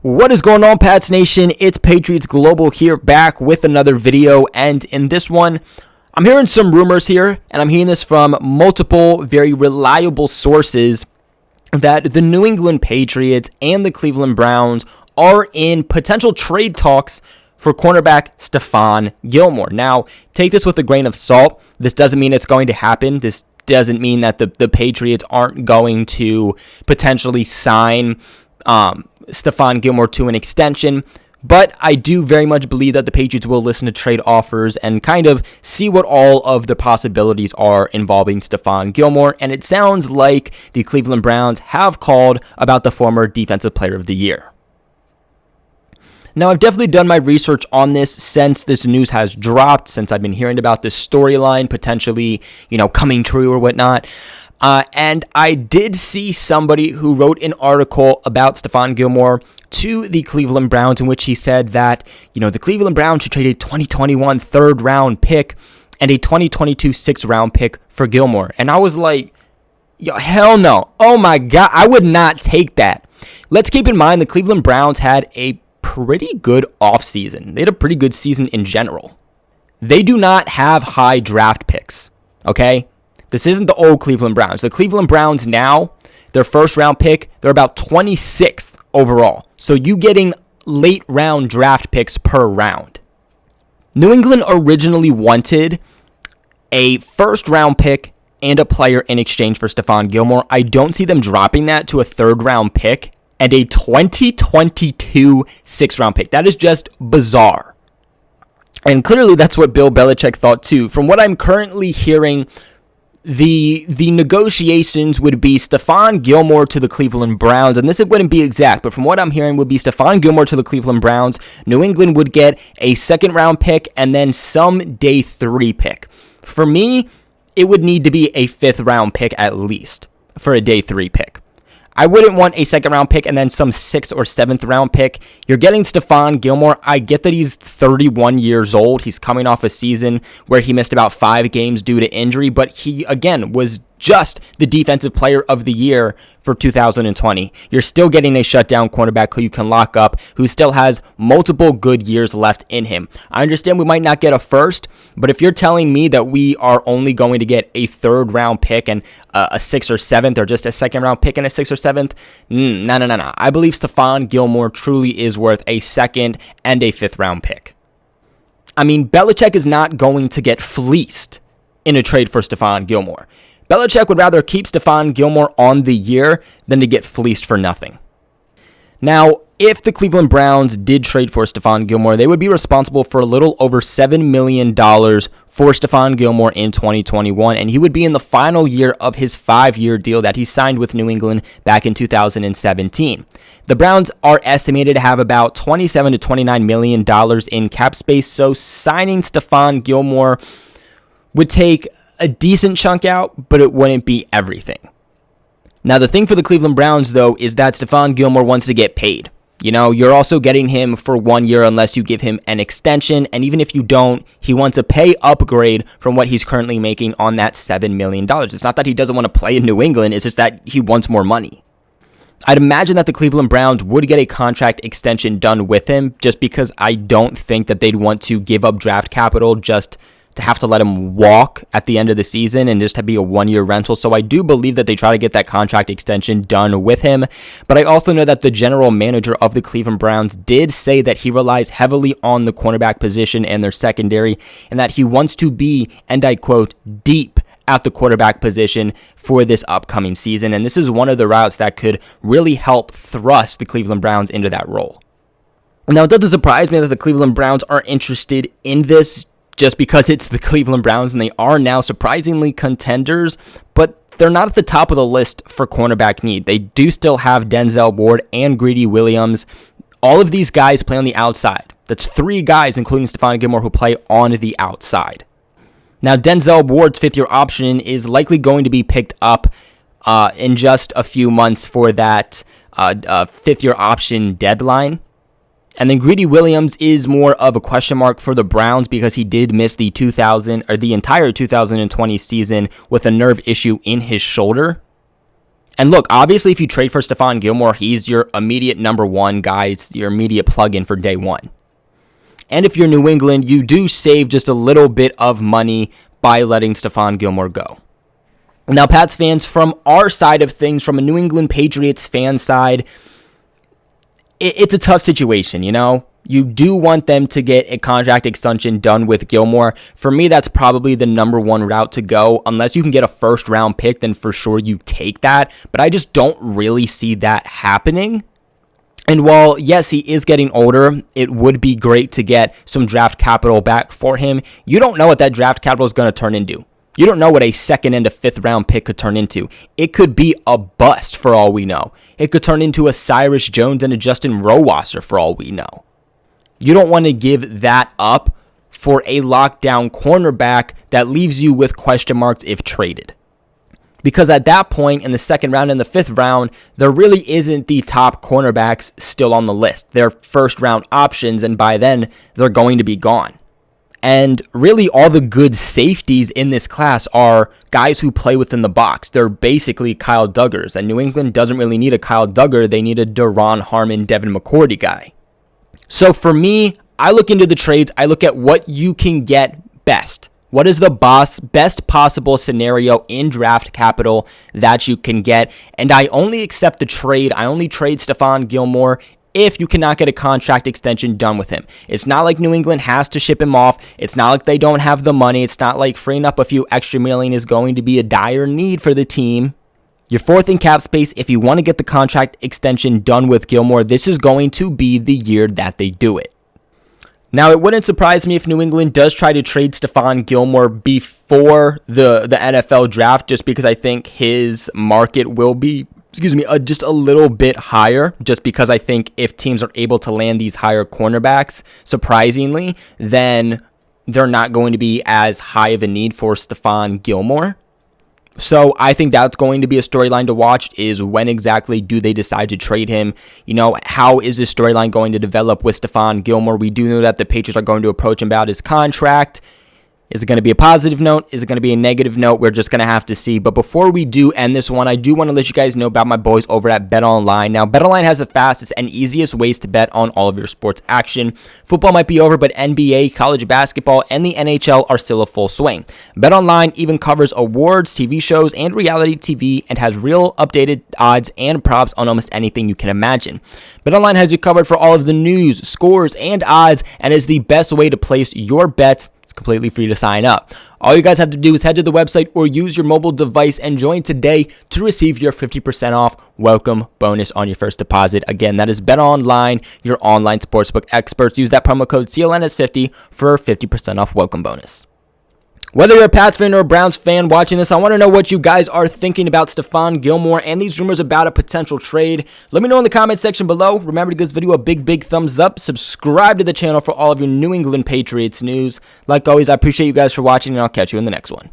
What is going on, Pats Nation? It's Patriots Global here, back with another video, and in this one, I'm hearing some rumors here, and I'm hearing this from multiple very reliable sources that the New England Patriots and the Cleveland Browns are in potential trade talks for cornerback Stephon Gilmore. Now, take this with a grain of salt. This doesn't mean it's going to happen. This doesn't mean that the Patriots aren't going to potentially sign Stephon Gilmore to an extension, but I do very much believe that the Patriots will listen to trade offers and kind of see what all of the possibilities are involving Stephon Gilmore, and it sounds like the Cleveland Browns have called about the former Defensive Player of the Year. Now, I've definitely done my research on this since this news has dropped, since I've been hearing about this storyline potentially, coming true or whatnot. And I did see somebody who wrote an article about Stephon Gilmore to the Cleveland Browns in which he said that, the Cleveland Browns should trade a 2021 third-round pick and a 2022 sixth-round pick for Gilmore. And I was like, hell no. Oh, my God. I would not take that. Let's keep in mind the Cleveland Browns had a pretty good offseason. They had a pretty good season in general. They do not have high draft picks, okay? This isn't the old Cleveland Browns. The Cleveland Browns now, their first round pick, they're about 26th overall. So you getting late round draft picks per round. New England originally wanted a first round pick and a player in exchange for Stephon Gilmore. I don't see them dropping that to a third round pick and a 2022 sixth round pick. That is just bizarre. And clearly that's what Bill Belichick thought too. From what I'm currently hearing, the negotiations would be Stephon Gilmore to the Cleveland Browns, and this wouldn't be exact, but from what I'm hearing would be Stephon Gilmore to the Cleveland Browns. New England would get a second round pick and then some day 3 pick. For me, it would need to be a fifth round pick at least for a day 3 pick. I wouldn't want a second round pick and then some 6th or 7th round pick. You're getting Stephon Gilmore. I get that he's 31 years old. He's coming off a season where he missed about 5 games due to injury, but he, again, was just the Defensive Player of the Year for 2020. You're still getting a shutdown cornerback who you can lock up, who still has multiple good years left in him. I understand we might not get a first, but if you're telling me that we are only going to get a third round pick and a 6th or 7th, or just a second round pick and a 6th or 7th, no. I believe Stephon Gilmore truly is worth a second and a 5th round pick. I mean, Belichick is not going to get fleeced in a trade for Stephon Gilmore. Belichick would rather keep Stephon Gilmore on the year than to get fleeced for nothing. Now, if the Cleveland Browns did trade for Stephon Gilmore, they would be responsible for a little over $7 million for Stephon Gilmore in 2021, and he would be in the final year of his 5-year deal that he signed with New England back in 2017. The Browns are estimated to have about $27 to $29 million in cap space, so signing Stephon Gilmore would take a decent chunk out, but it wouldn't be everything. Now, the thing for the Cleveland Browns, though, is that Stephon Gilmore wants to get paid. You're also getting him for 1 year unless you give him an extension, and even if you don't, he wants a pay upgrade from what he's currently making on that $7 million. It's not that he doesn't want to play in New England, it's just that he wants more money. I'd imagine that the Cleveland Browns would get a contract extension done with him, just because I don't think that they'd want to give up draft capital just to have to let him walk at the end of the season and just to be a 1-year rental. So I do believe that they try to get that contract extension done with him. But I also know that the general manager of the Cleveland Browns did say that he relies heavily on the cornerback position and their secondary, and that he wants to be, and I quote, deep at the quarterback position for this upcoming season. And this is one of the routes that could really help thrust the Cleveland Browns into that role. Now, it doesn't surprise me that the Cleveland Browns are interested in this, just because it's the Cleveland Browns and they are now surprisingly contenders, but they're not at the top of the list for cornerback need. They do still have Denzel Ward and Greedy Williams. All of these guys play on the outside. That's 3 guys, including Stephon Gilmore, who play on the outside. Now, Denzel Ward's 5th-year option is likely going to be picked up in just a few months for that 5th-year option deadline. And then Greedy Williams is more of a question mark for the Browns because he did miss the entire 2020 season with a nerve issue in his shoulder. And look, obviously, if you trade for Stephon Gilmore, he's your immediate number one guy. It's your immediate plug-in for day one. And if you're New England, you do save just a little bit of money by letting Stephon Gilmore go. Now, Pats fans, from our side of things, from a New England Patriots fan side, it's a tough situation, you know? You do want them to get a contract extension done with Gilmore. For me, that's probably the number one route to go. Unless you can get a first-round pick, then for sure you take that. But I just don't really see that happening. And while, yes, he is getting older, it would be great to get some draft capital back for him. You don't know what that draft capital is going to turn into. You don't know what a second and a fifth round pick could turn into. It could be a bust for all we know. It could turn into a Cyrus Jones and a Justin Rohrwasser for all we know. You don't want to give that up for a lockdown cornerback that leaves you with question marks if traded. Because at that point, in the second round and the fifth round, there really isn't the top cornerbacks still on the list. They're first round options, and by then, they're going to be gone. And really, all the good safeties in this class are guys who play within the box. They're basically Kyle Duggars, and New England doesn't really need a Kyle Duggar. They need a Daron Harmon, Devin McCourty guy. So for me, I look into the trades. I look at what you can get best. What is the best possible scenario in draft capital that you can get? And I only accept the trade. I only trade Stephon Gilmore if you cannot get a contract extension done with him. It's not like New England has to ship him off. It's not like they don't have the money. It's not like freeing up a few extra million is going to be a dire need for the team. You're fourth in cap space. If you want to get the contract extension done with Gilmore, this is going to be the year that they do it. Now, it wouldn't surprise me if New England does try to trade Stephon Gilmore before the NFL draft, just because I think his market will be just a little bit higher, just because I think if teams are able to land these higher cornerbacks, surprisingly, then they're not going to be as high of a need for Stephon Gilmore. So I think that's going to be a storyline to watch, is when exactly do they decide to trade him? You know, how is this storyline going to develop with Stephon Gilmore? We do know that the Patriots are going to approach him about his contract. Is it going to be a positive note? Is it going to be a negative note? We're just going to have to see. But before we do end this one, I do want to let you guys know about my boys over at BetOnline. Now, BetOnline has the fastest and easiest ways to bet on all of your sports action. Football might be over, but NBA, college basketball, and the NHL are still a full swing. BetOnline even covers awards, TV shows, and reality TV, and has real updated odds and props on almost anything you can imagine. BetOnline has you covered for all of the news, scores, and odds, and is the best way to place your bets. It's completely free to sign up. All you guys have to do is head to the website or use your mobile device and join today to receive your 50% off welcome bonus on your first deposit. Again, that is BetOnline, your online sportsbook experts. Use that promo code CLNS50 for a 50% off welcome bonus. Whether you're a Pats fan or a Browns fan watching this, I want to know what you guys are thinking about Stephon Gilmore and these rumors about a potential trade. Let me know in the comment section below. Remember to give this video a big thumbs up. Subscribe to the channel for all of your New England Patriots news. Like always, I appreciate you guys for watching, and I'll catch you in the next one.